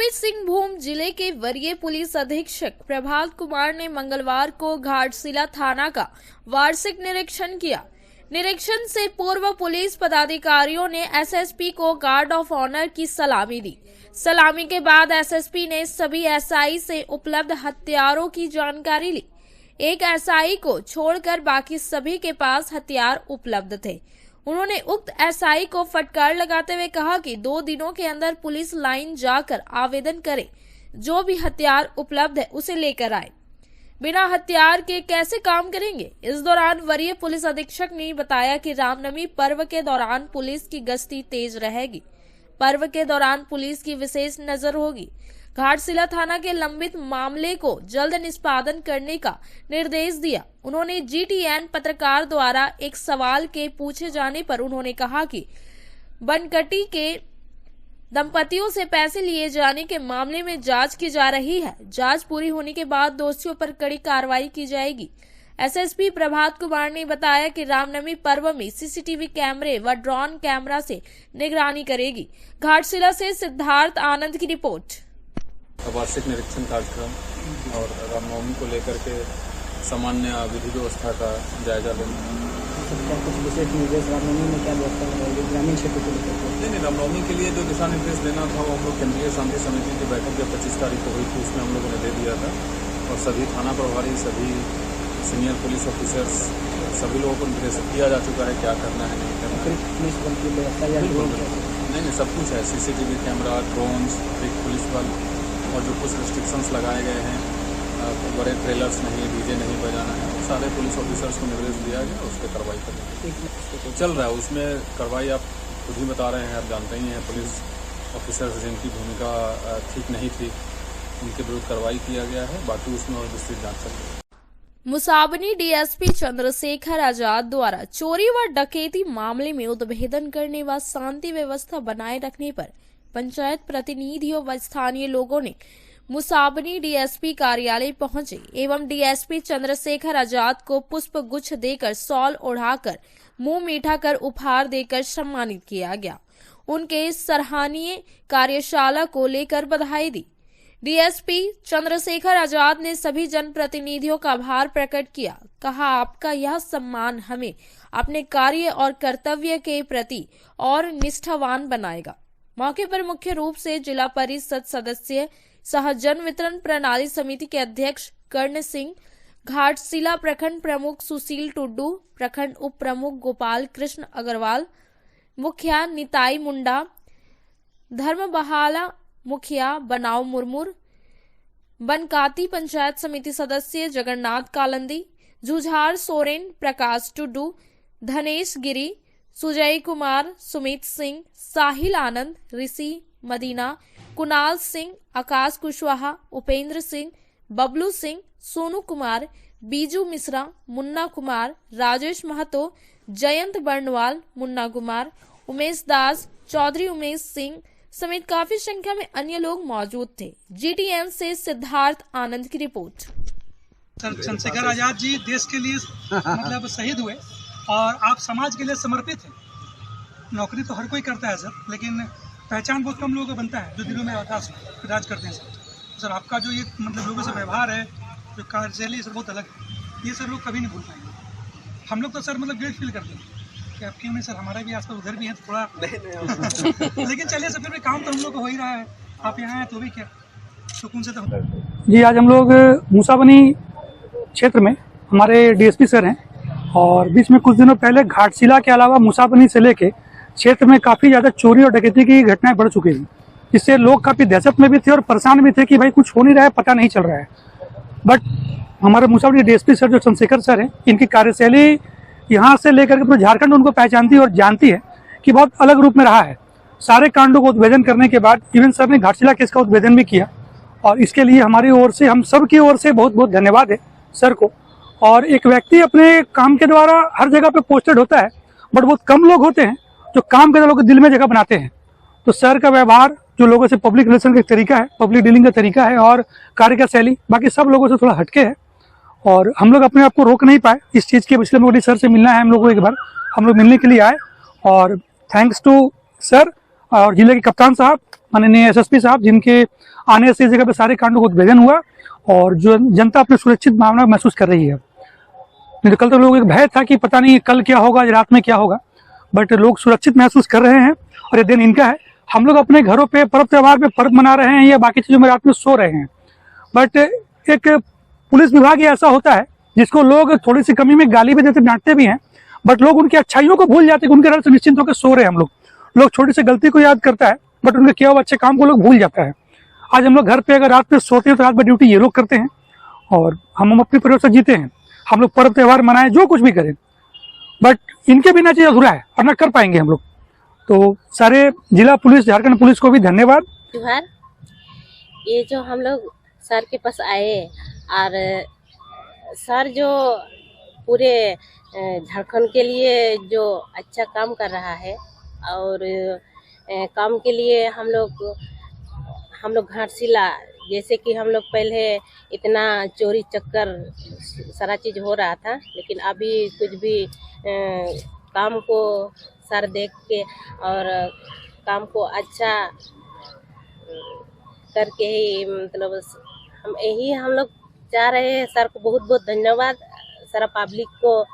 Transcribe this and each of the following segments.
पूर्वी सिंहभूम जिले के वरीय पुलिस अधीक्षक प्रभात कुमार ने मंगलवार को घाटशिला थाना का वार्षिक निरीक्षण किया। निरीक्षण से पूर्व पुलिस पदाधिकारियों ने एसएसपी को गार्ड ऑफ ऑनर की सलामी दी। सलामी के बाद एसएसपी ने सभी एसआई से उपलब्ध हथियारों की जानकारी ली। एक एसआई को छोड़कर बाकी सभी के पास हथियार उपलब्ध थे। उन्होंने उक्त एसआई को फटकार लगाते हुए कहा कि 2 दिनों के अंदर पुलिस लाइन जाकर आवेदन करे, जो भी हथियार उपलब्ध है उसे लेकर आए। बिना हथियार के कैसे काम करेंगे। इस दौरान वरीय पुलिस अधीक्षक ने बताया कि रामनवमी पर्व के दौरान पुलिस की गश्ती तेज रहेगी। पर्व के दौरान पुलिस की विशेष नजर होगी। घाटशिला थाना के लंबित मामले को जल्द निष्पादन करने का निर्देश दिया। उन्होंने जीटीएन पत्रकार द्वारा एक सवाल के पूछे जाने पर उन्होंने कहा कि बनकटी के दंपतियों से पैसे लिए जाने के मामले में जांच की जा रही है। जांच पूरी होने के बाद दोषियों पर कड़ी कार्रवाई की जाएगी। एसएसपी प्रभात कुमार ने बताया कि रामनवमी पर्व में सीसीटीवी कैमरे व ड्रोन कैमरा से निगरानी करेगी। घाटशिला से सिद्धार्थ आनंद की रिपोर्ट। वार्षिक निरीक्षण कार्यक्रम और रामनवमी को लेकर के सामान्य विधि व्यवस्था का जायजा लेना। कुछ विशेष निर्देश रामनवमी में क्या व्यवस्था रहेगी ग्रामीण क्षेत्र को लेकर? नहीं, रामनवमी के लिए जो दिशा निर्देश देना था वो हम लोग केंद्रीय शांति समिति की बैठक जो 25 तारीख को हुई थी उसमें हम लोगों ने दे दिया था और सभी थाना प्रभारी, सभी सीनियर पुलिस ऑफिसर्स, सभी लोगों को निर्देशित किया जा चुका है क्या करना है, नहीं करना है। पुलिस बल की व्यवस्था नहीं, सब कुछ है। सीसीटीवी कैमरा, ड्रोन्स, पुलिस बल और जो कुछ रिस्ट्रिक्शंस लगाए गए हैं, बड़े ट्रेलर्स नहीं, डीजे नहीं बजाना है, सारे पुलिस ऑफिसर्स को निर्देश दिया गया, उस पर कार्रवाई करने तो चल रहा है। उसमें कार्रवाई आप खुद ही बता रहे हैं, आप जानते ही हैं, पुलिस ऑफिसर्स जिनकी भूमिका ठीक नहीं थी उनके विरुद्ध कार्रवाई किया गया है। बाकी उसमें और विस्तृत जांच चल रही है। मुसाबनी डीएसपी चंद्रशेखर आजाद द्वारा चोरी व डकैती मामले में उद्भेदन करने व शांति व्यवस्था बनाए रखने पर पंचायत प्रतिनिधियों व स्थानीय लोगों ने मुसाबनी डीएसपी कार्यालय पहुंचे एवं डीएसपी चंद्रशेखर आजाद को पुष्प गुच्छ देकर, शॉल ओढ़ाकर, मुंह मीठा कर उपहार देकर सम्मानित किया गया। उनके सराहनीय कार्यशाला को लेकर बधाई दी। डीएसपी चंद्रशेखर आजाद ने सभी जनप्रतिनिधियों का आभार प्रकट किया। कहा, आपका यह सम्मान हमें अपने कार्य और कर्तव्य के प्रति और निष्ठावान बनाएगा। मौके पर मुख्य रूप से जिला परिषद सदस्य सह जन वितरण प्रणाली समिति के अध्यक्ष कर्ण सिंह, घाटशिला प्रखंड प्रमुख सुशील टुड्डू, प्रखंड उप प्रमुख गोपाल कृष्ण अग्रवाल, मुखिया निताई मुंडा, धर्मबहाला मुखिया बनाव मुर्मुर, बनकाती पंचायत समिति सदस्य जगन्नाथ कालंदी, जुझार सोरेन, प्रकाश टुड्डू, धनेश गिरी, सुजय कुमार, सुमित सिंह, साहिल आनंद, ऋषि मदीना, कुणाल सिंह, आकाश कुशवाहा, उपेंद्र सिंह, बबलू सिंह, सोनू कुमार, बीजू मिश्रा, मुन्ना कुमार, राजेश महतो, जयंत बर्णवाल, मुन्ना कुमार, उमेश दास, चौधरी उमेश सिंह समेत काफी संख्या में अन्य लोग मौजूद थे। जीटीएन से सिद्धार्थ आनंद की रिपोर्ट। चंद्रशेखर आजाद जी देश के लिए मतलब शहीद हुए और आप समाज के लिए समर्पित हैं। नौकरी तो हर कोई करता है सर, लेकिन पहचान बहुत कम लोगों को बनता है जो दिलों में राज करते हैं सर। आपका जो ये मतलब लोगों से व्यवहार है, जो कार्यशैली सर बहुत अलग है, ये सर लोग कभी नहीं भूल पाएंगे। हम लोग तो सर मतलब ग्रेट फील करते हैं कि आपके में सर हमारा भी आसपास उधर भी है तो थोड़ा लेकिन चलिए सर, फिर काम तो हम लोग को हो ही रहा है। आप यहाँ हैं तो भी क्या सुकून से तो जी। आज हम लोग मुसाबनी क्षेत्र में हमारे डीएसपी सर हैं और बीच में कुछ दिनों पहले घाटशिला के अलावा मुसाबनी से लेके क्षेत्र में काफी ज्यादा चोरी और डकैती की घटनाएं बढ़ चुकी हैं। इससे लोग काफी दहशत में भी थे और परेशान भी थे कि भाई कुछ हो नहीं रहा है, पता नहीं चल रहा है। बट हमारे मुसाबनी डीएसपी सर जो चंद्रशेखर सर हैं, इनकी कार्यशैली यहाँ से लेकर के पूरे झारखंड उनको पहचानती है और जानती है कि बहुत अलग रूप में रहा है। सारे कांडों को उद्भेदन करने के बाद इवन सर ने घाटशिला केस का उद्भेदन भी किया और इसके लिए हमारी ओर से, हम सब की ओर से बहुत बहुत धन्यवाद है सर को। और एक व्यक्ति अपने काम के द्वारा हर जगह पे पोस्टेड होता है, बट बहुत कम लोग होते हैं जो काम के लोगों के दिल में जगह बनाते हैं। तो सर का व्यवहार जो लोगों से पब्लिक रिलेशन का तरीका है, पब्लिक डीलिंग का तरीका है और कार्य का शैली बाकी सब लोगों से थोड़ा हटके है और हम लोग अपने आप को रोक नहीं पाए इस चीज़ के। पिछले मोदी सर से मिलना है हम लोगों को, एक बार हम लोग मिलने के लिए आए और थैंक्स टू सर और जिले के कप्तान साहब माननीय एसएसपी साहब, जिनके आने से इस जगह पे सारे कांडों को उद्भेदन हुआ और जो जनता अपने सुरक्षित मामला महसूस कर रही है। नहीं तो कल तो लोग एक भय था कि पता नहीं कल क्या होगा, रात में क्या होगा, बट लोग सुरक्षित महसूस कर रहे हैं और ये दिन इनका है। हम लोग अपने घरों पे पर्व त्योहार पे पर्व मना रहे हैं या बाकी चीजों में रात में सो रहे हैं, बट एक पुलिस विभाग ये ऐसा होता है जिसको लोग थोड़ी सी कमी में गाली भी देते, डांटते भी हैं, बट लोग उनकी अच्छाइयों को भूल जाते हैं। उनके डर से निश्चिंत होकर सो रहे हैं हम लोग छोटी सी गलती को याद करता है बट उनके किया हुआ अच्छे काम को लोग भूल जाता है। आज हम लोग घर पे अगर रात में सोते हैं तो रात में ड्यूटी ये लोग करते हैं और हम अपनी परिवार से जीते हैं। हम लोग पर्व त्योहार मनाएं, जो कुछ भी करें, बट इनके बिना चीज अधूरा है और ना कर पाएंगे हम लोग। तो सारे जिला पुलिस, झारखंड पुलिस को भी धन्यवाद। त्योहार ये जो हम लोग सर के पास आए और सर जो पूरे झारखंड के लिए जो अच्छा काम कर रहा है और काम के लिए हम लोग घाटशिला, जैसे कि हम लोग पहले इतना चोरी चक्कर सारा चीज़ हो रहा था, लेकिन अभी कुछ भी काम को सर देख के और काम को अच्छा करके ही मतलब हम लोग चाह रहे हैं। सर को बहुत बहुत धन्यवाद। सारा पब्लिक को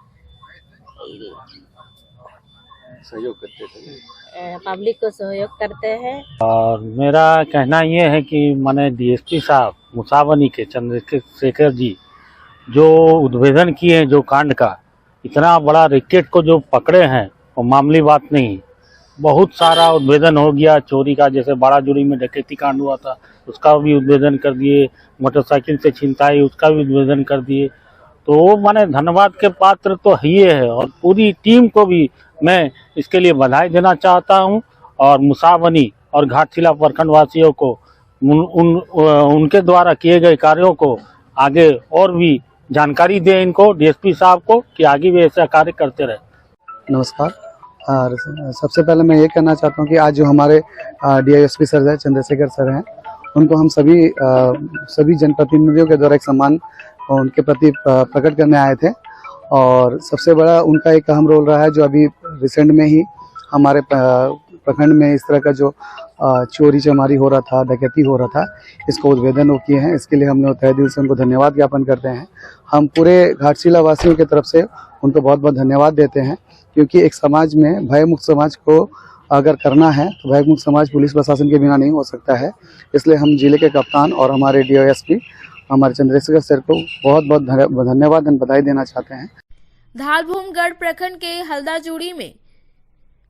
सहयोग करते हैं। और मेरा कहना ये है कि माने डीएसपी साहब मुसाबनी के चंद्रशेखर जी जो उद्भेदन किए हैं, जो कांड का इतना बड़ा रैकेट को जो पकड़े हैं, वो मामूली बात नहीं। बहुत सारा उद्भेदन हो गया चोरी का, जैसे बाड़ाजुड़ी में डकैती कांड हुआ था उसका भी उद्भेदन कर दिए, मोटरसाइकिल से छिनताई उसका भी उद्भेदन कर दिए। तो माने धन्यवाद के पात्र तो ये है और पूरी टीम को भी मैं इसके लिए बधाई देना चाहता हूं और मुसाबनी और घाटशिला प्रखंड वासियों को उनके द्वारा किए गए कार्यों को आगे और भी जानकारी दें इनको, डीएसपी साहब को, कि आगे भी ऐसा कार्य करते रहे। नमस्कार। और सबसे पहले मैं ये कहना चाहता हूँ कि आज जो हमारे डीएसपी सर हैं, चंद्रशेखर सर हैं, उनको हम सभी जनप्रतिनिधियों के द्वारा एक सम्मान उनके प्रति प्रकट करने आए थे। और सबसे बड़ा उनका एक अहम रोल रहा है, जो अभी रिसेंट में ही हमारे प्रखंड में इस तरह का जो चोरी चमारी हो रहा था, डकैती हो रहा था, इसको उद्भेदन वो किए हैं। इसके लिए हमने तहे दिल से उनको धन्यवाद ज्ञापन करते हैं। हम पूरे घाटशिला वासियों की तरफ से उनको बहुत बहुत धन्यवाद देते हैं, क्योंकि एक समाज में भयमुक्त समाज को अगर करना है तो भयमुक्त समाज पुलिस प्रशासन के बिना नहीं हो सकता है। इसलिए हम जिले के कप्तान और हमारे डीएसपी हमारे चंद्रशेखर सर को बहुत बहुत धन्यवाद और बधाई देना चाहते हैं। धालभूमगढ़ प्रखंड के हल्दाजूड़ी में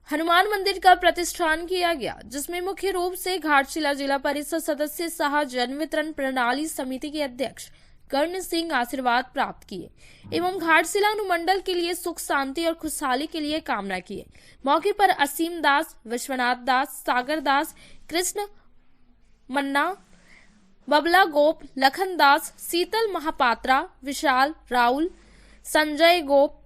हनुमान मंदिर का प्रतिष्ठान किया गया, जिसमें मुख्य रूप से घाटशिला जिला परिषद सदस्य सह जन वितरण प्रणाली समिति के अध्यक्ष कर्ण सिंह आशीर्वाद प्राप्त किए एवं घाटशिला अनुमंडल के लिए सुख शांति और खुशहाली के लिए कामना किए। मौके पर असीम दास, विश्वनाथ दास, सागर दास, कृष्ण मन्ना, बबला गोप, लखन दास, शीतल महापात्रा, विशाल राउल, संजय गोप,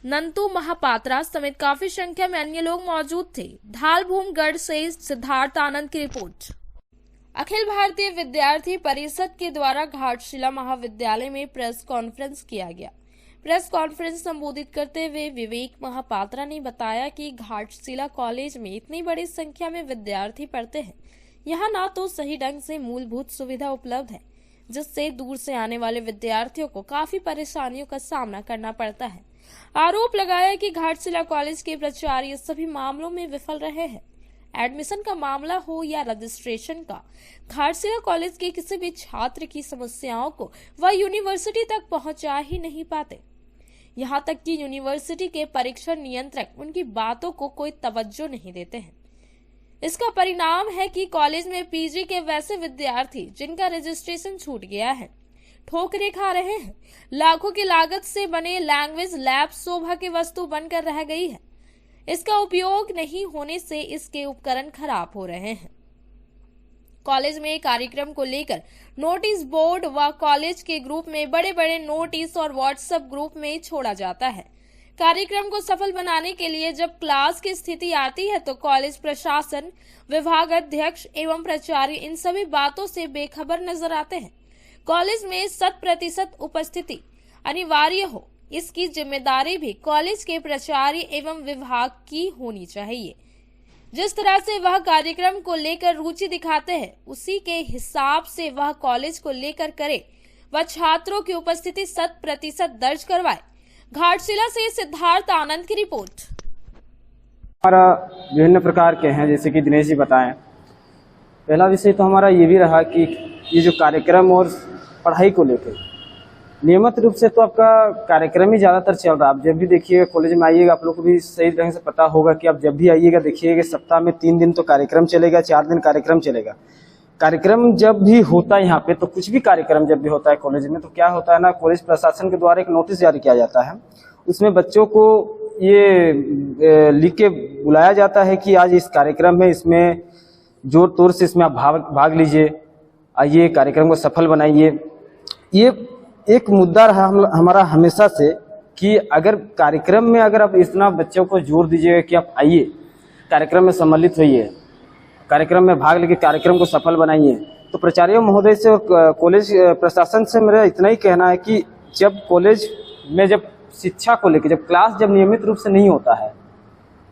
नंतू महापात्रा समेत काफी संख्या में अन्य लोग मौजूद थे। धालभूमगढ़ से सिद्धार्थ आनंद की रिपोर्ट। अखिल भारतीय विद्यार्थी परिषद के द्वारा घाटशिला महाविद्यालय में प्रेस कॉन्फ्रेंस किया गया। प्रेस कॉन्फ्रेंस संबोधित करते हुए विवेक महापात्रा ने बताया कि घाटशिला कॉलेज में इतनी बड़ी संख्या में विद्यार्थी पढ़ते हैं, यहाँ न तो सही ढंग से मूलभूत सुविधा उपलब्ध है, जिससे दूर से आने वाले विद्यार्थियों को काफी परेशानियों का सामना करना पड़ता है। आरोप लगाया कि घाटशिला कॉलेज के प्राचार्य सभी मामलों में विफल रहे हैं। एडमिशन का मामला हो या रजिस्ट्रेशन का, घाटशिला कॉलेज के किसी भी छात्र की समस्याओं को वह यूनिवर्सिटी तक पहुंचा ही नहीं पाते। यहाँ तक कि यूनिवर्सिटी के परीक्षण नियंत्रक उनकी बातों को कोई तवज्जो नहीं देते हैं। इसका परिणाम है कि कॉलेज में पीजी के वैसे विद्यार्थी जिनका रजिस्ट्रेशन छूट गया है, ठोकरें खा रहे हैं। लाखों की लागत से बने लैंग्वेज लैब शोभा की वस्तु बनकर रह गई है। इसका उपयोग नहीं होने से इसके उपकरण खराब हो रहे हैं। कॉलेज में कार्यक्रम को लेकर नोटिस बोर्ड व कॉलेज के ग्रुप में बड़े बड़े नोटिस और व्हाट्सएप ग्रुप में छोड़ा जाता है। कार्यक्रम को सफल बनाने के लिए जब क्लास की स्थिति आती है तो कॉलेज प्रशासन, विभाग अध्यक्ष एवं प्राचार्य इन सभी बातों से बेखबर नजर आते हैं। कॉलेज में 100% उपस्थिति अनिवार्य हो, इसकी जिम्मेदारी भी कॉलेज के प्राचार्य एवं विभाग की होनी चाहिए। जिस तरह से वह कार्यक्रम को लेकर रुचि दिखाते हैं, उसी के हिसाब से वह कॉलेज को लेकर करे व छात्रों की उपस्थिति 100% दर्ज करवाए। घाटशिला से सिद्धार्थ आनंद की रिपोर्ट। हमारा विभिन्न प्रकार के हैं, जैसे कि दिनेश जी बताएं। पहला विषय तो हमारा ये भी रहा कि ये जो कार्यक्रम और पढ़ाई को लेकर नियमित रूप से तो आपका कार्यक्रम ही ज़्यादातर चल रहा है। आप जब भी देखिएगा कॉलेज में आइएगा, आप लोग को भी सही ढंग से पता होगा कि आप जब भी आइएगा देखिएगा सप्ताह में 3 दिन तो कार्यक्रम चलेगा, 4 दिन कार्यक्रम चलेगा। कार्यक्रम जब भी होता है यहाँ पे, तो कुछ भी कार्यक्रम जब भी होता है कॉलेज में, तो क्या होता है ना, कॉलेज प्रशासन के द्वारा एक नोटिस जारी किया जाता है। उसमें बच्चों को ये लिख के बुलाया जाता है कि आज इस कार्यक्रम में, इसमें जोर तोर से इसमें आप भाग लीजिए, आइए कार्यक्रम को सफल बनाइए। ये एक मुद्दा रहा हमारा हमेशा से कि अगर कार्यक्रम में अगर आप इतना बच्चों को जोर दीजिएगा कि आप आइए, कार्यक्रम में सम्मिलित होइए, कार्यक्रम में भाग लेके कार्यक्रम को सफल बनाइए, तो प्राचार्य महोदय से और कॉलेज प्रशासन से मेरा इतना ही कहना है कि जब कॉलेज में जब शिक्षा को लेकर जब क्लास जब नियमित रूप से नहीं होता है,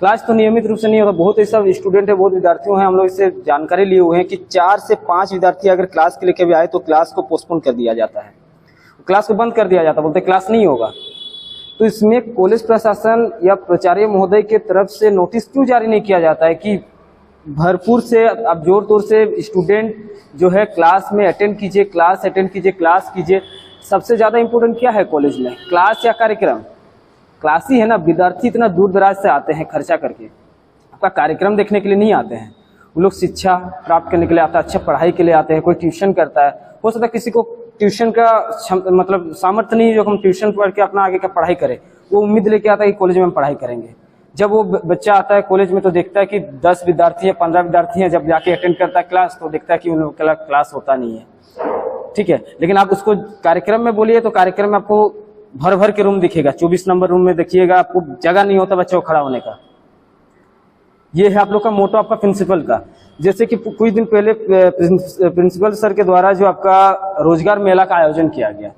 क्लास तो नियमित रूप से नहीं होता, बहुत ऐसा स्टूडेंट है, बहुत विद्यार्थी हैं, हम लोग इससे जानकारी लिए हुए हैं कि 4 से 5 विद्यार्थी अगर क्लास के लेके भी आए तो क्लास को पोस्टपोन कर दिया जाता है, क्लास को बंद कर दिया जाता है, बोलते क्लास नहीं होगा। तो इसमें कॉलेज प्रशासन या प्राचार्य महोदय के तरफ से नोटिस क्यों जारी नहीं किया जाता है कि भरपूर से अब जोर तोर से स्टूडेंट जो है क्लास में अटेंड कीजिए, क्लास अटेंड कीजिए, क्लास कीजिए। सबसे ज्यादा इंपॉर्टेंट क्या है कॉलेज में, क्लास या कार्यक्रम? क्लास ही है ना। विद्यार्थी इतना दूर दराज से आते हैं खर्चा करके, आपका कार्यक्रम देखने के लिए नहीं आते हैं। वो लोग शिक्षा प्राप्त करने के लिए आता है, अच्छा पढ़ाई के लिए आते हैं। कोई ट्यूशन करता है, हो सकता है किसी को ट्यूशन का मतलब सामर्थ्य नहीं है जो हम ट्यूशन पढ़ के अपना आगे का पढ़ाई करें, वो उम्मीद लेके आता है कि कॉलेज में हम पढ़ाई करेंगे। जब वो बच्चा आता है कॉलेज में तो देखता है कि 10 विद्यार्थी है, 15 विद्यार्थी हैं, जब जाके अटेंड करता है क्लास तो देखता है कि उन लोग का क्लास होता नहीं है, ठीक है। लेकिन आप उसको कार्यक्रम में बोलिए तो कार्यक्रम में आपको भर भर के रूम दिखेगा, 24 नंबर रूम में देखिएगा, आपको जगह नहीं होता बच्चों को खड़ा होने का। ये है आप लोग का मोटो आपका प्रिंसिपल का। जैसे कि कुछ दिन पहले प्रिंसिपल सर के द्वारा जो आपका रोजगार मेला का आयोजन किया गया,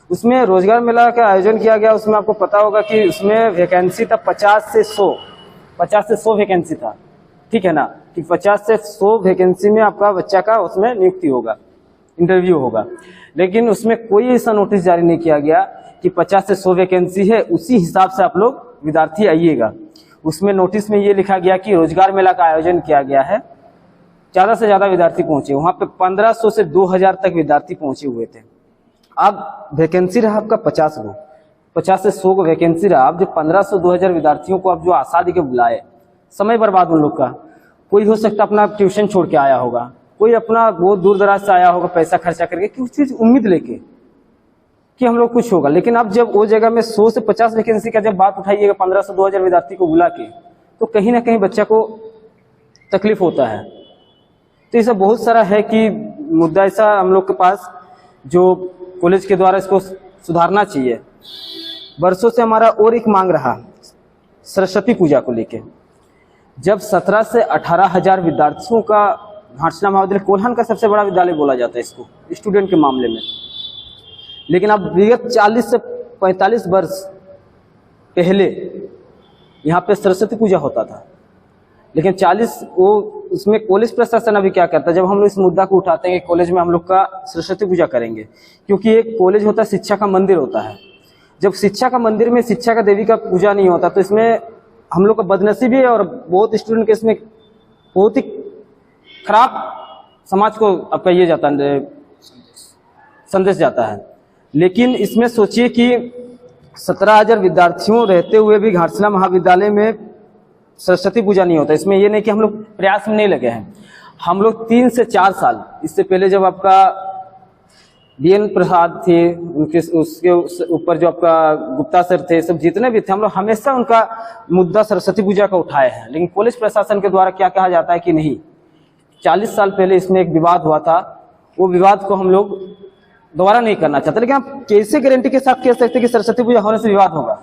उसमें रोजगार मेला का आयोजन किया गया, उसमें आपको पता होगा कि उसमें वैकेंसी था 50 से 100 वैकेंसी था, ठीक है ना, कि 50 से 100 वैकेंसी में आपका बच्चा का उसमें नियुक्ति होगा, इंटरव्यू होगा। लेकिन उसमें कोई ऐसा नोटिस जारी नहीं किया गया कि 50 से 100 वैकेंसी है, उसी हिसाब से आप लोग विद्यार्थी आइएगा। उसमें नोटिस में ये लिखा गया कि रोजगार मेला का आयोजन किया गया है, ज्यादा से ज्यादा विद्यार्थी पहुंचे, वहां पे 1500 से 2000 तक विद्यार्थी पहुंचे हुए थे। अब वैकेंसी रहा आपका 50 गो, 50 से 100 को वैकेंसी रहा। आप जो 1500-2000 विद्यार्थियों को आप जो आशा दे के बुलाए, समय बर्बाद उन लोग का। कोई हो सकता अपना ट्यूशन छोड़ के आया होगा, कोई अपना बहुत दूर दराज से आया होगा पैसा खर्चा करके, किस चीज उम्मीद लेके कि हम लोग कुछ होगा। लेकिन अब जब वो जगह में 100 से 50 वैकेंसी का जब बात उठाइएगा 1500-2000 विद्यार्थी को बुला के, तो कहीं ना कहीं बच्चा को तकलीफ होता है। तो ऐसा बहुत सारा है कि मुद्दा ऐसा हम लोग के पास जो कॉलेज के द्वारा इसको सुधारना चाहिए। वर्षों से हमारा और एक मांग रहा सरस्वती पूजा को लेके। जब 17 से 18 हजार विद्यार्थियों का घाटशिला महाविद्यालय कोल्हान का सबसे बड़ा विद्यालय बोला जाता है इसको स्टूडेंट के मामले में, लेकिन अब विगत 40 से 45 वर्ष पहले यहाँ पे सरस्वती पूजा होता था। लेकिन 40 वो उसमें कॉलेज प्रशासन अभी क्या करता है, जब हम लोग इस मुद्दा को उठाते हैं कि कॉलेज में हम लोग का सरस्वती पूजा करेंगे, क्योंकि एक कॉलेज होता है शिक्षा का मंदिर होता है। जब शिक्षा का मंदिर में शिक्षा का देवी का पूजा नहीं होता तो इसमें हम लोग का बदनसीबी है और बहुत स्टूडेंट के इसमें बहुत ही खराब समाज को आपका ये जाता है, संदेश जाता है। लेकिन इसमें सोचिए कि 17,000 विद्यार्थियों रहते हुए भी घाटशिला महाविद्यालय में सरस्वती पूजा नहीं होता। इसमें ये नहीं कि हम लोग प्रयास में नहीं लगे हैं, हम लोग 3 से 4 साल इससे पहले जब आपका DN प्रसाद थे, उनके उसके ऊपर जो आपका गुप्ता सर थे, सब जितने भी थे, हम लोग हमेशा उनका मुद्दा सरस्वती पूजा का उठाए हैं। लेकिन कॉलेज प्रशासन के द्वारा क्या कहा जाता है कि नहीं, 40 साल पहले इसमें एक विवाद हुआ था, वो विवाद को हम लोग दोबारा नहीं करना चाहते। लेकिन आप कैसे गारंटी के साथ कह सकते कि सरस्वती पूजा होने से विवाद होगा?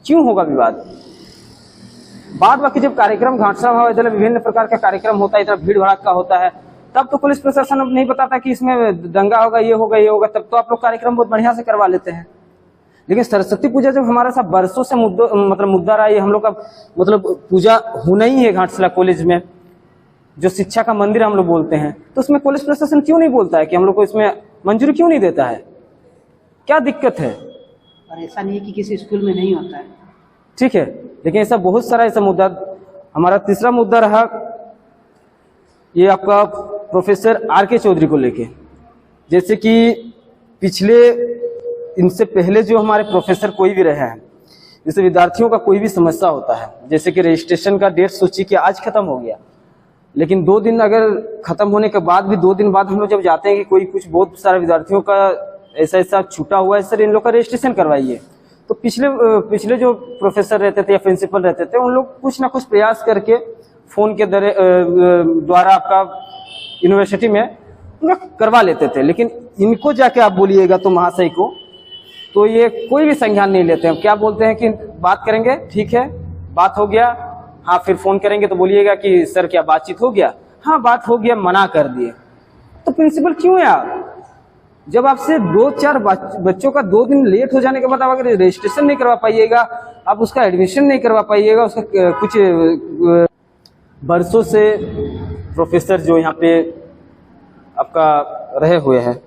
क्यों होगा विवाद? बाद बाकी जब कार्यक्रम घाटशिला महाविद्यालय विभिन्न प्रकार का कार्यक्रम होता है, इतना भीड़ भड़का होता है, तब तो पुलिस प्रशासन अब नहीं बताता कि इसमें दंगा होगा, ये होगा, ये होगा, तब तो आप लोग कार्यक्रम बहुत बढ़िया से करवा लेते हैं। लेकिन सरस्वती पूजा जब हमारा सा बरसों से मुद्दा रहा, ये हम लोग का पूजा होना ही है घाटशिला कॉलेज में, जो शिक्षा का मंदिर हम लोग बोलते हैं, तो उसमें कॉलेज प्रशासन क्यों नहीं बोलता है कि हम लोग को इसमें मंजूरी क्यों नहीं देता है? क्या दिक्कत है? और ऐसा नहीं है कि किसी स्कूल में नहीं होता है, ठीक है, लेकिन ऐसा बहुत सारा ऐसा मुद्दा। हमारा तीसरा मुद्दा रहा ये आपका प्रोफेसर आर.के. चौधरी को लेके। जैसे कि इनसे पहले जो हमारे प्रोफेसर कोई भी रहे हैं, जैसे विद्यार्थियों का कोई भी समस्या होता है, जैसे कि रजिस्ट्रेशन का डेट सोचिए कि आज खत्म हो गया, लेकिन 2 दिन अगर खत्म होने के बाद भी 2 दिन बाद हम लोग जब जाते हैं कि कोई कुछ बहुत सारे विद्यार्थियों का ऐसा छूटा हुआ है, सर इन लोग का रजिस्ट्रेशन करवाइए, तो पिछले जो प्रोफेसर रहते थे या प्रिंसिपल रहते थे, उन लोग कुछ ना कुछ प्रयास करके फोन के द्वारा आपका यूनिवर्सिटी में करवा लेते थे। लेकिन इनको जाके आप बोलिएगा तो महाशय को, तो ये कोई भी संज्ञान नहीं लेते हैं। क्या बोलते हैं कि बात करेंगे, ठीक है बात हो गया, हाँ फिर फोन करेंगे तो बोलिएगा कि सर क्या बातचीत हो गया, हाँ बात हो गया, मना कर दिए। तो प्रिंसिपल क्यों है आप? जब आपसे 2-4 बच्चों का 2 दिन लेट हो जाने के बाद आप अगर रजिस्ट्रेशन नहीं करवा पाइएगा, आप उसका एडमिशन नहीं करवा पाइएगा, उसका कुछ बरसों से प्रोफेसर जो यहाँ पे आपका रहे हुए हैं,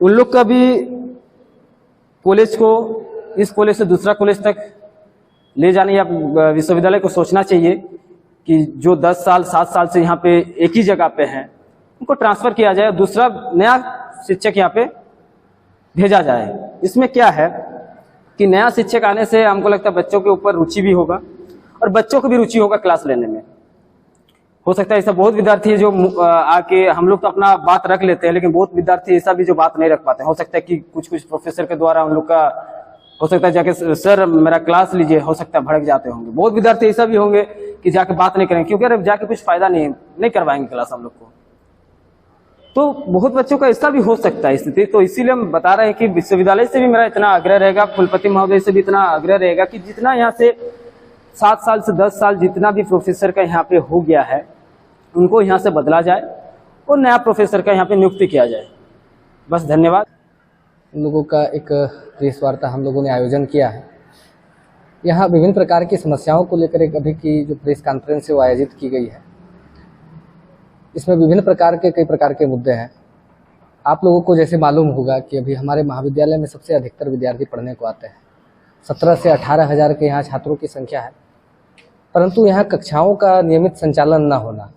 उन लोग का भी कॉलेज को इस कॉलेज से दूसरा कॉलेज तक ले जाने या विश्वविद्यालय को सोचना चाहिए कि जो 10 साल 7 साल से यहाँ पे एक ही जगह पे हैं, उनको ट्रांसफर किया जाए, दूसरा नया शिक्षक यहाँ पे भेजा जाए। इसमें क्या है कि नया शिक्षक आने से हमको लगता है बच्चों के ऊपर रुचि भी होगा और बच्चों को भी रुचि होगा क्लास लेने में। हो सकता है ऐसा बहुत विद्यार्थी है जो आके, हम लोग तो अपना बात रख लेते हैं, लेकिन बहुत विद्यार्थी ऐसा भी जो बात नहीं रख पाते हैं। हो सकता है कि कुछ प्रोफेसर के द्वारा उन लोग का हो सकता है जाके सर मेरा क्लास लीजिए, हो सकता है भड़क जाते होंगे। बहुत विद्यार्थी ऐसा भी होंगे कि जाके बात नहीं करेंगे, क्योंकि अरे जाके कुछ फायदा नहीं करवाएंगे क्लास हम लोग को। तो बहुत बच्चों का ऐसा भी हो सकता है स्थिति। तो इसीलिए हम बता रहे हैं कि विश्वविद्यालय से भी मेरा इतना आग्रह रहेगा, कुलपति महोदय से भी इतना आग्रह रहेगा कि जितना यहाँ से 7 साल से 10 साल जितना भी प्रोफेसर का यहाँ पे हो गया है, उनको यहाँ से बदला जाए और नया प्रोफेसर का यहाँ पे नियुक्ति किया जाए। बस धन्यवाद। इन लोगों का एक प्रेस वार्ता हम लोगों ने आयोजन किया है। यहाँ विभिन्न प्रकार की समस्याओं को लेकर एक अभी की जो प्रेस कॉन्फ्रेंस है वो आयोजित की गई है। इसमें विभिन्न प्रकार के कई प्रकार के मुद्दे हैं। आप लोगों को जैसे मालूम होगा कि अभी हमारे महाविद्यालय में सबसे अधिकतर विद्यार्थी पढ़ने को आते हैं। 17 से 18 हज़ार के यहाँ छात्रों की संख्या है, परंतु यहाँ कक्षाओं का नियमित संचालन न होना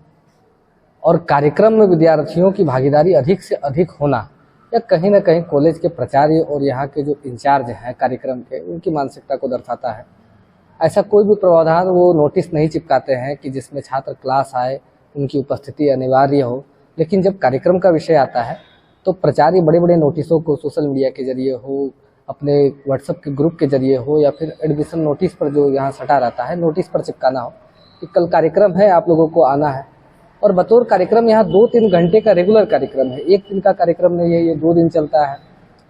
और कार्यक्रम में विद्यार्थियों की भागीदारी अधिक से अधिक होना, या कहीं ना कहीं कॉलेज के प्राचार्य और यहाँ के जो इंचार्ज हैं कार्यक्रम के, उनकी मानसिकता को दर्शाता है। ऐसा कोई भी प्रावधान वो नोटिस नहीं चिपकाते हैं कि जिसमें छात्र क्लास आए, उनकी उपस्थिति अनिवार्य हो। लेकिन जब कार्यक्रम का विषय आता है तो प्राचार्य बड़े बड़े नोटिसों को सोशल मीडिया के जरिए हो, अपने व्हाट्सएप के ग्रुप के जरिए हो, या फिर एडमिशन नोटिस पर जो यहाँ सटा रहता है, नोटिस पर चिपकाना हो कि कल कार्यक्रम है, आप लोगों को आना है। और बतौर कार्यक्रम यहाँ 2-3 घंटे का रेगुलर कार्यक्रम है, एक दिन का कार्यक्रम नहीं है, ये 2 दिन चलता है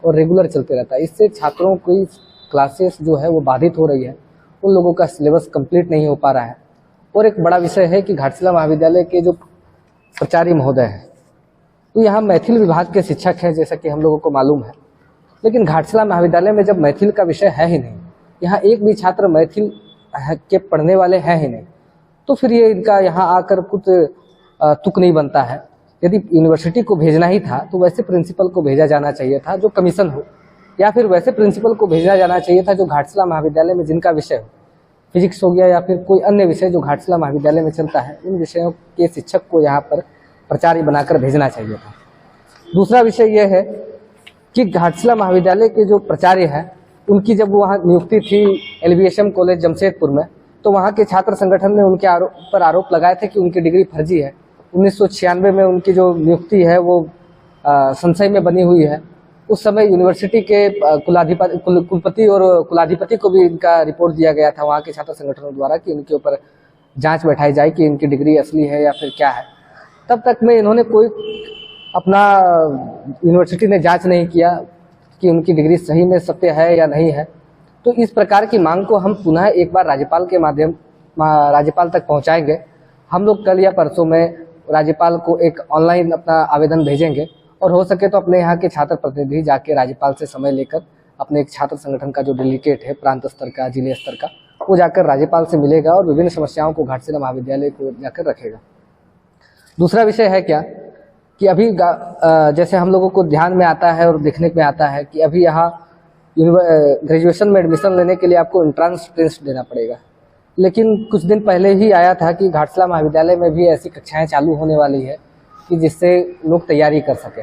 और रेगुलर चलते रहता है। इससे छात्रों की क्लासेस जो है वो बाधित हो रही है, उन लोगों का सिलेबस कंप्लीट नहीं हो पा रहा है। और एक बड़ा विषय है कि घाटशिला महाविद्यालय के जो प्राचार्य महोदय हैं, तो यहाँ मैथिल विभाग के शिक्षक हैं, जैसा कि हम लोगों को मालूम है। लेकिन घाटशिला महाविद्यालय में जब मैथिल का विषय है ही नहीं, यहाँ एक भी छात्र मैथिल के पढ़ने वाले हैं ही नहीं, तो फिर ये इनका यहाँ आकर कुछ तुक नहीं बनता है। यदि यूनिवर्सिटी को भेजना ही था तो वैसे प्रिंसिपल को भेजा जाना चाहिए था जो कमीशन हो, या फिर वैसे प्रिंसिपल को भेजा जाना चाहिए था जो घाटशिला महाविद्यालय में जिनका विषय हो, फिजिक्स हो गया या फिर कोई अन्य विषय जो घाटशिला महाविद्यालय में चलता है, उन विषयों के शिक्षक को यहाँ पर प्राचार्य बनाकर भेजना चाहिए था। दूसरा विषय यह है कि घाटशिला महाविद्यालय के जो प्राचार्य हैं, उनकी जब वहाँ नियुक्ति थी एलबीएसएम कॉलेज जमशेदपुर में, तो वहाँ के छात्र संगठन ने उनके आरोप लगाए थे कि उनकी डिग्री फर्जी है। 1996 में उनकी जो नियुक्ति है वो संशय में बनी हुई है। उस समय यूनिवर्सिटी के कुलपति और कुलाधिपति को भी इनका रिपोर्ट दिया गया था वहाँ के छात्र संगठनों द्वारा कि इनके ऊपर जांच बैठाई जाए कि इनकी डिग्री असली है या फिर क्या है। तब तक में इन्होंने कोई अपना यूनिवर्सिटी ने जांच नहीं किया कि उनकी डिग्री सही में सत्य है या नहीं है। तो इस प्रकार की मांग को हम पुनः एक बार राज्यपाल तक पहुँचाएंगे। हम लोग कल या परसों में राज्यपाल को एक ऑनलाइन अपना आवेदन भेजेंगे और हो सके तो अपने यहाँ के छात्र प्रतिनिधि जाके राज्यपाल से समय लेकर अपने एक छात्र संगठन का जो डेलीगेट है प्रांत स्तर का, जिले स्तर का, वो जाकर राज्यपाल से मिलेगा और विभिन्न समस्याओं को घाटशिला महाविद्यालय को जाकर रखेगा। दूसरा विषय है क्या कि अभी जैसे हम लोगों को ध्यान में आता है और देखने में आता है कि अभी यहाँ ग्रेजुएशन में एडमिशन लेने के लिए आपको एंट्रेंस टेस्ट देना पड़ेगा, लेकिन कुछ दिन पहले ही आया था कि घाटशिला महाविद्यालय में भी ऐसी कक्षाएं चालू होने वाली है कि जिससे लोग तैयारी कर सके।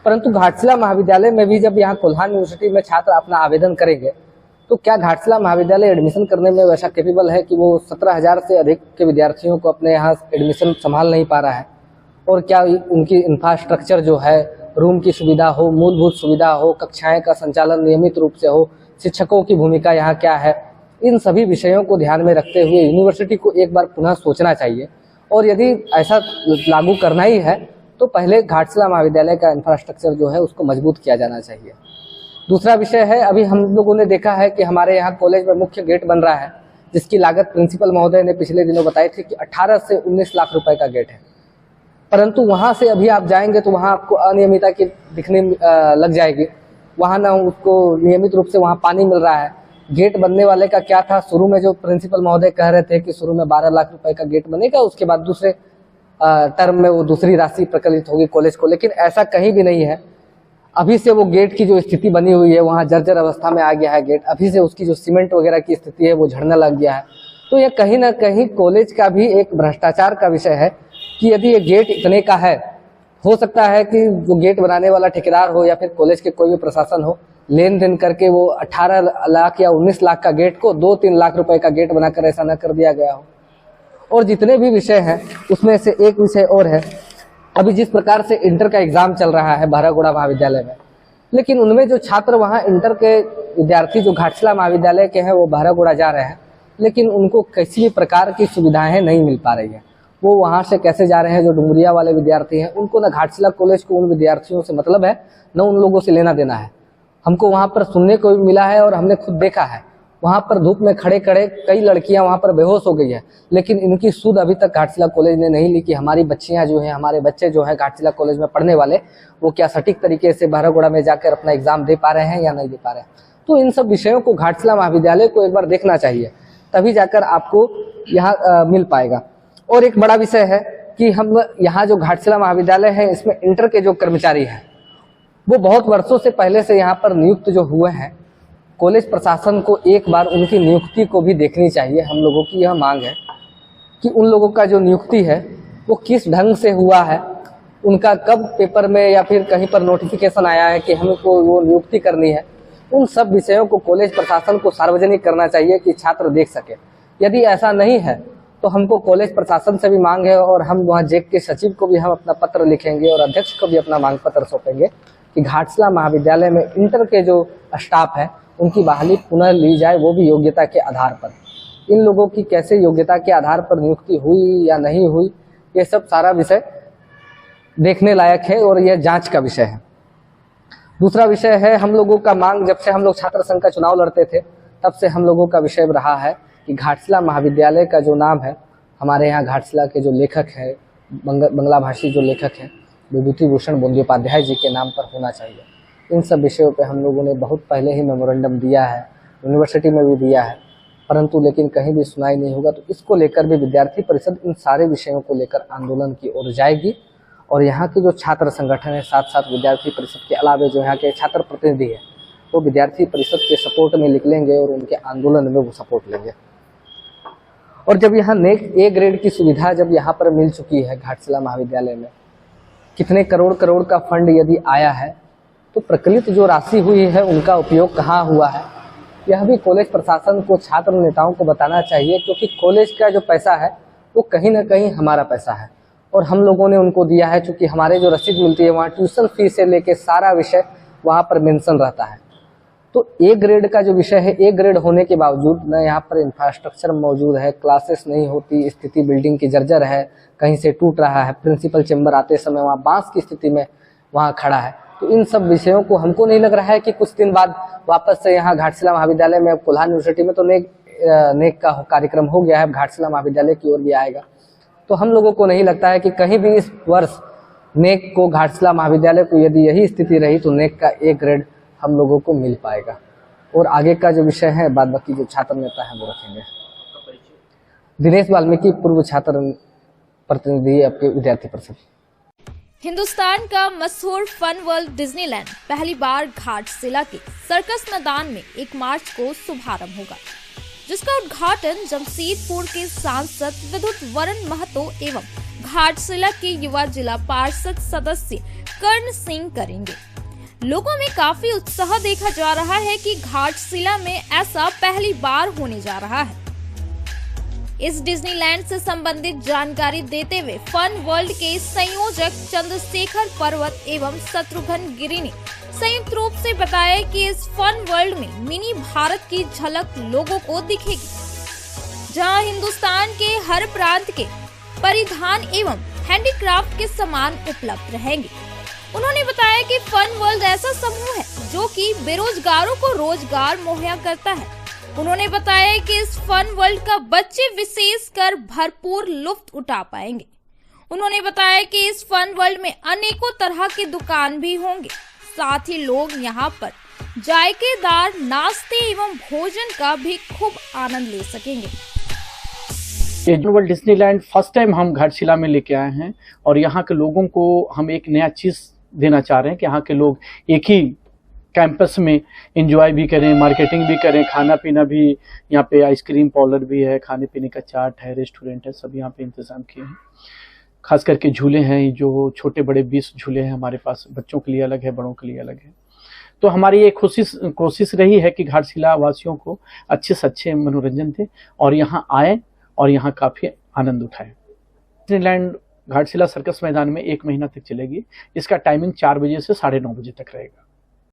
परंतु घाटशिला महाविद्यालय में भी जब यहाँ कोल्हान यूनिवर्सिटी में छात्र अपना आवेदन करेंगे तो क्या घाटशिला महाविद्यालय एडमिशन करने में वैसा कैपेबल है कि वो 17,000 से अधिक के विद्यार्थियों को अपने यहाँ एडमिशन संभाल नहीं पा रहा है? और क्या उनकी इंफ्रास्ट्रक्चर जो है, रूम की सुविधा हो, मूलभूत सुविधा हो, कक्षाएं का संचालन नियमित रूप से हो, शिक्षकों की भूमिका यहाँ क्या है, इन सभी विषयों को ध्यान में रखते हुए यूनिवर्सिटी को एक बार पुनः सोचना चाहिए। और यदि ऐसा लागू करना ही है तो पहले घाटशिला महाविद्यालय का इंफ्रास्ट्रक्चर जो है उसको मजबूत किया जाना चाहिए। दूसरा विषय है, अभी हम लोगों ने देखा है कि हमारे यहाँ कॉलेज में मुख्य गेट बन रहा है जिसकी लागत प्रिंसिपल महोदय ने पिछले दिनों बताई थी कि 18 से 19 लाख रुपए का गेट है। परंतु वहां से अभी आप जाएंगे तो वहां आपको अनियमितता की दिखने लग जाएगी। वहां ना उसको नियमित रूप से वहां पानी मिल रहा है। गेट बनने वाले का क्या था, शुरू में जो प्रिंसिपल महोदय कह रहे थे कि शुरू में 12 लाख रुपए का गेट बनेगा, उसके बाद दूसरे टर्म में वो दूसरी राशि प्रकलित होगी कॉलेज को, लेकिन ऐसा कहीं भी नहीं है। अभी से वो गेट की जो स्थिति बनी हुई है वहाँ जर्जर अवस्था में आ गया है गेट, अभी से उसकी जो सीमेंट वगैरह की स्थिति है वो झड़ने लग गया है। तो ये कहीं ना कहीं कॉलेज का भी एक भ्रष्टाचार का विषय है कि यदि ये गेट इतने का है, हो सकता है कि जो गेट बनाने वाला ठेकेदार हो या फिर कॉलेज के कोई भी प्रशासन हो, लेन देन करके वो 18 लाख या 19 लाख का गेट को 2-3 लाख रुपए का गेट बनाकर ऐसा न कर दिया गया हो। और जितने भी विषय हैं उसमें से एक विषय और है, अभी जिस प्रकार से इंटर का एग्जाम चल रहा है बहरागोड़ा महाविद्यालय में, लेकिन उनमें जो छात्र वहाँ इंटर के विद्यार्थी जो घाटशिला महाविद्यालय के हैं वो बहरागोड़ा जा रहे हैं, लेकिन उनको किसी भी प्रकार की सुविधाएं नहीं मिल पा रही है। वो वहाँ से कैसे जा रहे हैं, जो डुमरिया वाले विद्यार्थी हैं उनको न घाटशिला कॉलेज को उन विद्यार्थियों से मतलब है, न उन लोगों से लेना देना है। हमको वहाँ पर सुनने को भी मिला है और हमने खुद देखा है, वहाँ पर धूप में खड़े खड़े कई लड़कियां वहाँ पर बेहोश हो गई है, लेकिन इनकी सुध अभी तक घाटशिला कॉलेज ने नहीं ली कि हमारी बच्चियां जो हैं, हमारे बच्चे जो हैं घाटशिला कॉलेज में पढ़ने वाले, वो क्या सटीक तरीके से बहरागोड़ा में जाकर अपना एग्जाम दे पा रहे हैं या नहीं दे पा रहे हैं। तो इन सब विषयों को घाटशिला महाविद्यालय को एक बार देखना चाहिए, तभी जाकर आपको यहाँ मिल पाएगा। और एक बड़ा विषय है कि हम यहाँ जो घाटशिला महाविद्यालय है इसमें इंटर के जो कर्मचारी हैं वो बहुत वर्षों से पहले से यहाँ पर नियुक्त जो हुए हैं, कॉलेज प्रशासन को एक बार उनकी नियुक्ति को भी देखनी चाहिए। हम लोगों की यह मांग है कि उन लोगों का जो नियुक्ति है वो किस ढंग से हुआ है, उनका कब पेपर में या फिर कहीं पर नोटिफिकेशन आया है कि हमको वो नियुक्ति करनी है, उन सब विषयों को कॉलेज प्रशासन को सार्वजनिक करना चाहिए कि छात्र देख सके। यदि ऐसा नहीं है तो हमको कॉलेज प्रशासन से भी मांग है और हम वहाँ जेक के सचिव को भी हम अपना पत्र लिखेंगे और अध्यक्ष को भी अपना मांग पत्र सौंपेंगे कि घाटशिला महाविद्यालय में इंटर के जो स्टाफ है उनकी बहाली पुनः ली जाए, वो भी योग्यता के आधार पर। इन लोगों की कैसे योग्यता के आधार पर नियुक्ति हुई या नहीं हुई, ये सब सारा विषय देखने लायक है और यह जांच का विषय है। दूसरा विषय है, हम लोगों का मांग, जब से हम लोग छात्र संघ का चुनाव लड़ते थे तब से हम लोगों का विषय रहा है कि घाटशिला महाविद्यालय का जो नाम है, हमारे यहाँ घाटशिला के जो लेखक है, बंगला भाषी जो लेखक हैं विभूति भूषण बंद्योपाध्याय जी के नाम पर होना चाहिए। इन सब विषयों पे हम लोगों ने बहुत पहले ही मेमोरेंडम दिया है, यूनिवर्सिटी में भी दिया है, परंतु लेकिन कहीं भी सुनाई नहीं होगा। तो इसको लेकर भी विद्यार्थी परिषद इन सारे विषयों को लेकर आंदोलन की ओर जाएगी और यहाँ के जो छात्र संगठन है, साथ साथ विद्यार्थी परिषद के अलावा जो यहाँ के छात्र प्रतिनिधि है, वो विद्यार्थी परिषद के सपोर्ट में निकलेंगे और उनके आंदोलन में वो सपोर्ट लेंगे। और जब यहाँ नेक ए ग्रेड की सुविधा जब यहाँ पर मिल चुकी है घाटशिला महाविद्यालय में, कितने करोड़ का फंड यदि आया है, तो प्रकलित जो राशि हुई है उनका उपयोग कहाँ हुआ है, यह भी कॉलेज प्रशासन को, छात्र नेताओं को बताना चाहिए, क्योंकि कॉलेज का जो पैसा है वो कहीं ना कहीं हमारा पैसा है और हम लोगों ने उनको दिया है। चूँकि हमारे जो रसीद मिलती है वहाँ ट्यूशन फीस से लेके सारा विषय वहाँ पर मेंशन रहता है। तो ए ग्रेड का जो विषय है, ए ग्रेड होने के बावजूद न यहाँ पर इंफ्रास्ट्रक्चर मौजूद है, क्लासेस नहीं होती, स्थिति बिल्डिंग की जर्जर है, कहीं से टूट रहा है, प्रिंसिपल चेंबर आते समय वहाँ बांस की स्थिति में वहाँ खड़ा है। तो इन सब विषयों को हमको नहीं लग रहा है कि कुछ दिन बाद वापस से यहाँ घाटशिला महाविद्यालय में, कोल्हान यूनिवर्सिटी में तो नेक का कार्यक्रम हो गया है, घाटशिला महाविद्यालय की ओर भी आएगा। तो हम लोगों को नहीं लगता है कि कहीं भी इस वर्ष नेक को, घाटशिला महाविद्यालय को यदि यही स्थिति रही तो नेक का ए ग्रेड हम लोगों को मिल पाएगा। और आगे का जो विषय है बाद बाकी जो छात्र नेता है वो रखेंगे। दिनेश वाल्मीकि, पूर्व छात्र प्रतिनिधि आपके विद्यार्थी परिषद। हिंदुस्तान का मशहूर फन वर्ल्ड डिज्नीलैंड पहली बार घाटशिला के सर्कस मैदान में 1 मार्च को शुभारंभ होगा, जिसका उद्घाटन जमशेदपुर के सांसद विद्युत वरण महतो एवं घाटशिला के युवा जिला पार्षद सदस्य कर्ण सिंह करेंगे। लोगों में काफी उत्साह देखा जा रहा है कि घाटशिला में ऐसा पहली बार होने जा रहा है। इस डिज्नीलैंड से संबंधित जानकारी देते हुए फन वर्ल्ड के संयोजक चंद्रशेखर पर्वत एवं शत्रुघ्न गिरी ने संयुक्त रूप से बताया कि इस फन वर्ल्ड में मिनी भारत की झलक लोगों को दिखेगी, जहां हिंदुस्तान के हर प्रांत के परिधान एवं हैंडीक्राफ्ट के सामान उपलब्ध रहेंगे। उन्होंने बताया कि फन वर्ल्ड ऐसा समूह है जो कि बेरोजगारों को रोजगार मुहैया करता है। उन्होंने बताया कि इस फन वर्ल्ड का बच्चे विशेषकर भरपूर लुत्फ उठा पाएंगे। उन्होंने बताया कि इस फन वर्ल्ड में अनेकों तरह के दुकान भी होंगे, साथ ही लोग यहाँ पर जायकेदार नाश्ते एवं भोजन का भी खूब आनंद ले सकेंगे। Fun world Disneyland first time हम घाटशिला में लेके आए हैं और यहाँ के लोगों को हम एक नया चीज देना चाह रहे हैं कि यहाँ के लोग एक ही कैंपस में एंजॉय भी करें, मार्केटिंग भी करें, खाना पीना भी। यहाँ पे आइसक्रीम पार्लर भी है, खाने पीने का चाट है, रेस्टोरेंट है, सब यहाँ पे इंतजाम किए हैं। खास करके झूले हैं, जो छोटे बड़े 20 झूले हैं हमारे पास, बच्चों के लिए अलग है, बड़ों के लिए अलग है। तो हमारी ये कोशिश रही है कि घाटशिला वासियों को अच्छे से अच्छे मनोरंजन दें और यहाँ आए और यहाँ काफी आनंद उठाएं। डिज्नीलैंड घाटशिला सर्कस मैदान में 1 महीना तक चलेगी। इसका टाइमिंग 4 बजे से 9:30 बजे तक रहेगा।